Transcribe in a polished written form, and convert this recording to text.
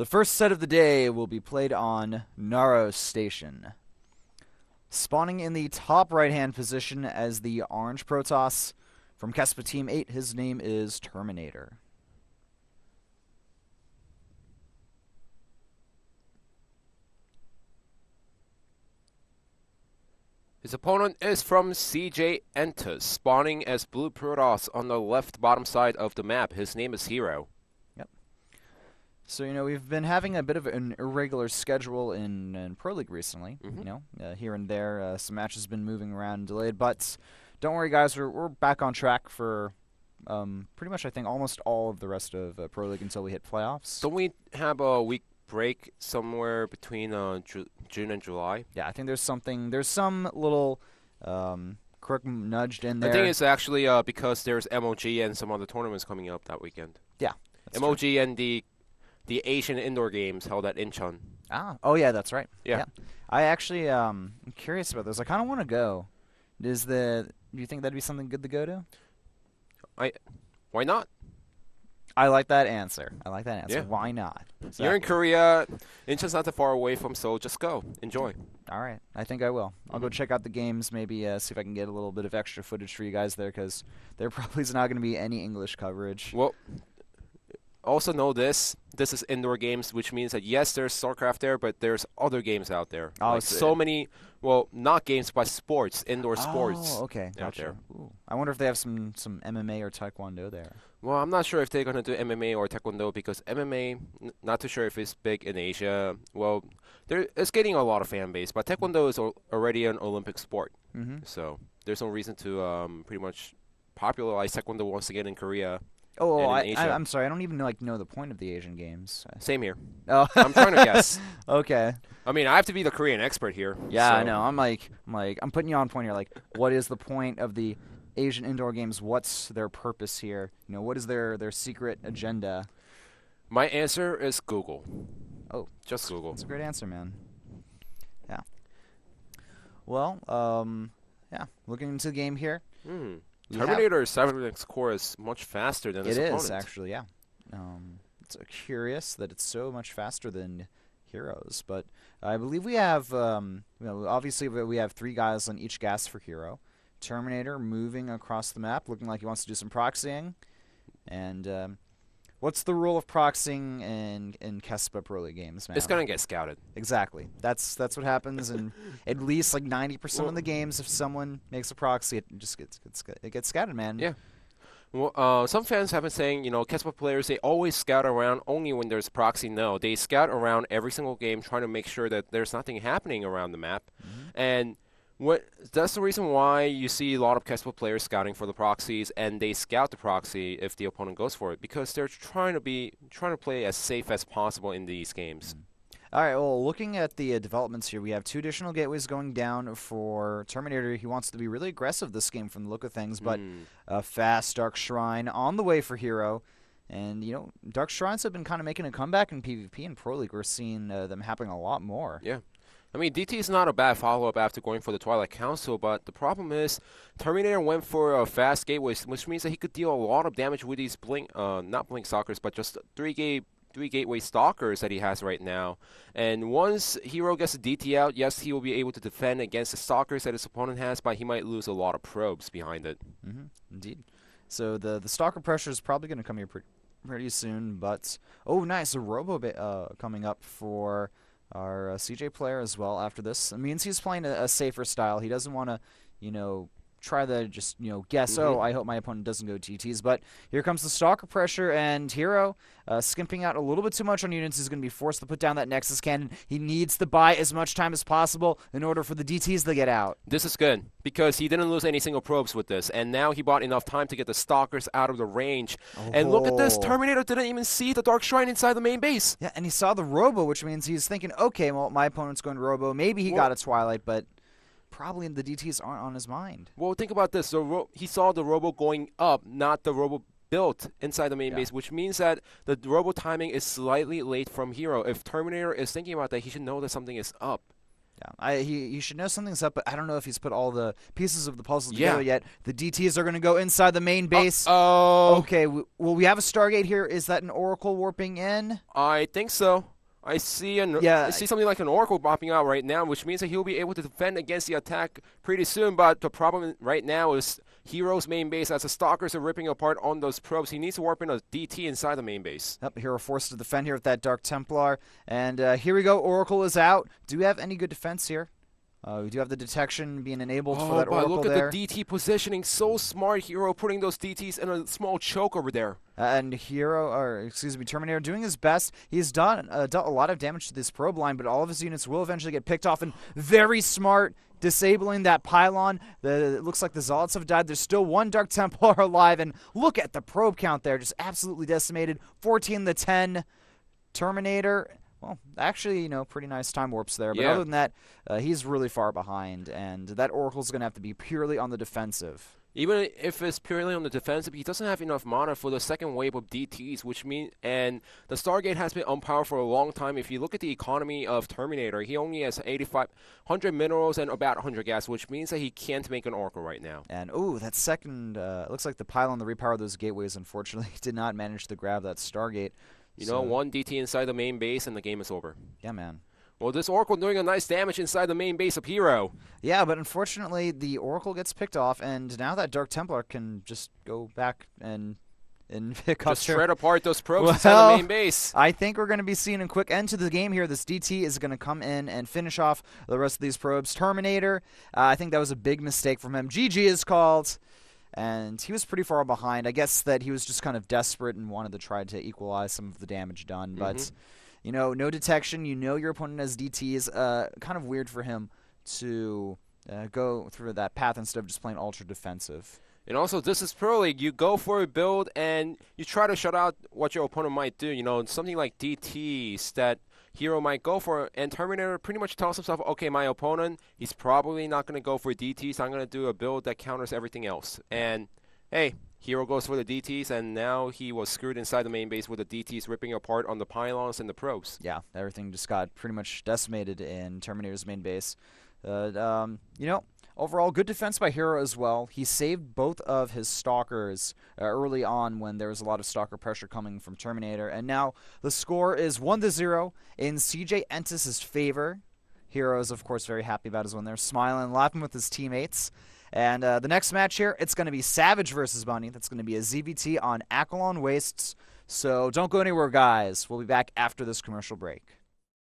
The first set of the day will be played on Naro Station. Spawning in the top right-hand position as the orange Protoss from Kespa Team 8, his name is Terminator. His opponent is from CJ Entus, spawning as blue Protoss on the left bottom side of the map. His name is herO. Yep. So, we've been having a bit of an irregular schedule in Pro League recently. Here and there, some matches have been moving around and delayed. But don't worry, guys, we're back on track for pretty much, I think, almost all of the rest of Pro League until we hit playoffs. Don't we have a week break somewhere between June and July? Yeah, I think there's some little crook nudged in there. I think it's actually because there's MOG and some other tournaments coming up that weekend. Yeah, MOG true. And the Asian Indoor Games held at Incheon. Oh yeah, that's right. Yeah. I actually I'm curious about this. I kind of want to go. Do you think that'd be something good to go to? Why not? I like that answer. Yeah. Why not? Exactly. You're in Korea. Incheon's not that far away from Seoul. Just go. Enjoy. All right. I think I will. I'll go check out the games, maybe see if I can get a little bit of extra footage for you guys there, because there probably is not going to be any English coverage. Well, also know this. This is indoor games, which means that, yes, there's StarCraft there, but there's other games out there. Oh, so many, well, not games, but sports, indoor sports okay. out Gotcha. there. Ooh. I wonder if they have some MMA or Taekwondo there. Well, I'm not sure if they're going to do MMA or Taekwondo, because MMA, not too sure if it's big in Asia. Well, it's getting a lot of fan base, but Taekwondo is already an Olympic sport. So there's no reason to pretty much popularize Taekwondo once again in Korea. I'm sorry. I don't even know the point of the Asian games. Same here. Oh, I'm trying to guess. Okay. I mean, I have to be the Korean expert here. Yeah, so. I know. I'm putting you on point here. Like, what is the point of the Asian indoor games? What's their purpose here? What is their secret agenda? My answer is Google. Oh, just Google. That's a great answer, man. Yeah. Well, yeah. Looking into the game here. Terminator's cybernetics core is much faster than his opponent. It is, actually, yeah. It's curious that it's so much faster than herO's, but I believe we have, obviously we have 3 guys on each gas for herO. Terminator moving across the map, looking like he wants to do some proxying. And what's the rule of proxying in Kespa Pro League games, man? It's going to get scouted. Exactly. That's what happens in at least like 90% of the games. If someone makes a proxy, it just gets scouted, man. Yeah. Well, some fans have been saying, Kespa players, they always scout around only when there's proxy. No, they scout around every single game, trying to make sure that there's nothing happening around the map. And that's the reason why you see a lot of Kespa players scouting for the proxies, and they scout the proxy if the opponent goes for it, because they're trying to play as safe as possible in these games. All right, well, looking at the developments here, we have 2 additional gateways going down for Terminator. He wants to be really aggressive this game from the look of things, but a fast Dark Shrine on the way for herO. And, Dark Shrines have been kind of making a comeback in PvP and Pro League. We're seeing them happening a lot more. Yeah. I mean, DT is not a bad follow-up after going for the Twilight Council, but the problem is Terminator went for a fast gateway, which means that he could deal a lot of damage with these not Blink Stalkers, but just 3 gateway Stalkers that he has right now. And once herO gets the DT out, yes, he will be able to defend against the Stalkers that his opponent has, but he might lose a lot of probes behind it. Indeed. So the Stalker pressure is probably going to come here pretty soon, but oh, nice, a Robo coming up for our CJ player as well after this. It means he's playing a safer style. He doesn't want to, try to just, guess, I hope my opponent doesn't go TTs. But here comes the Stalker pressure, and herO skimping out a little bit too much on units. He's going to be forced to put down that Nexus Cannon. He needs to buy as much time as possible in order for the DTs to get out. This is good, because he didn't lose any single probes with this, and now he bought enough time to get the Stalkers out of the range. And look at this, Terminator didn't even see the Dark Shrine inside the main base. Yeah, and he saw the Robo, which means he's thinking, okay, well, my opponent's going to Robo. Maybe he got a Twilight, but probably the DTs aren't on his mind. Well, think about this. He saw the Robo going up, not the Robo built inside the main base, which means that the Robo timing is slightly late from herO. If Terminator is thinking about that, he should know that something is up. Yeah, he should know something's up, but I don't know if he's put all the pieces of the puzzle together yet. The DTs are going to go inside the main base. Oh. Okay, well, we have a Stargate here. Is that an Oracle warping in? I think so. I see Yeah, I see something like an Oracle popping out right now, which means that he'll be able to defend against the attack pretty soon. But the problem right now is herO's main base, as the Stalkers are ripping apart on those probes. He needs to warp in a DT inside the main base. Yep, herO forced to defend here with that Dark Templar. And here we go, Oracle is out. Do we have any good defense here? We do have the detection being enabled for that Oracle look at there. the DT positioning. So smart, herO, putting those DTs in a small choke over there. And Terminator doing his best. He's dealt a lot of damage to this probe line, but all of his units will eventually get picked off. And very smart, disabling that pylon. It looks like the Zealots have died. There's still one Dark Templar alive, and look at the probe count there, just absolutely decimated. 14 to 10. Terminator. Well, actually, pretty nice time warps there. But other than that, he's really far behind, and that Oracle's going to have to be purely on the defensive. Even if it's purely on the defensive, he doesn't have enough mana for the second wave of DTs, and the Stargate has been unpowered for a long time. If you look at the economy of Terminator, he only has 8,500 minerals and about 100 gas, which means that he can't make an Oracle right now. And, that second, looks like the pylon, the repower of those gateways, unfortunately, did not manage to grab that Stargate. One DT inside the main base and the game is over. Yeah, man. Well, this Oracle doing a nice damage inside the main base of herO. Yeah, but unfortunately, the Oracle gets picked off, and now that Dark Templar can just go back and pick up. Just shred apart those probes inside the main base. I think we're going to be seeing a quick end to the game here. This DT is going to come in and finish off the rest of these probes. Terminator, I think that was a big mistake from him. GG is called. And he was pretty far behind. I guess that he was just kind of desperate and wanted to try to equalize some of the damage done. But, no detection. Your opponent has DTs. Kind of weird for him to go through that path instead of just playing ultra defensive. And also, this is Pro League. You go for a build and you try to shut out what your opponent might do. Something like DTs that herO might go for, and Terminator pretty much tells himself, okay, my opponent, he's probably not going to go for DTs. I'm going to do a build that counters everything else. And, hey, herO goes for the DTs, and now he was screwed inside the main base with the DTs ripping apart on the pylons and the probes. Yeah, everything just got pretty much decimated in Terminator's main base. Overall, good defense by herO as well. He saved both of his Stalkers early on when there was a lot of Stalker pressure coming from Terminator. And now the score is 1-0 in CJ Entis' favor. herO is, of course, very happy about his win there, smiling, laughing with his teammates. And the next match here, it's going to be Savage versus Bunny. That's going to be a ZVT on Akalon Wastes. So don't go anywhere, guys. We'll be back after this commercial break.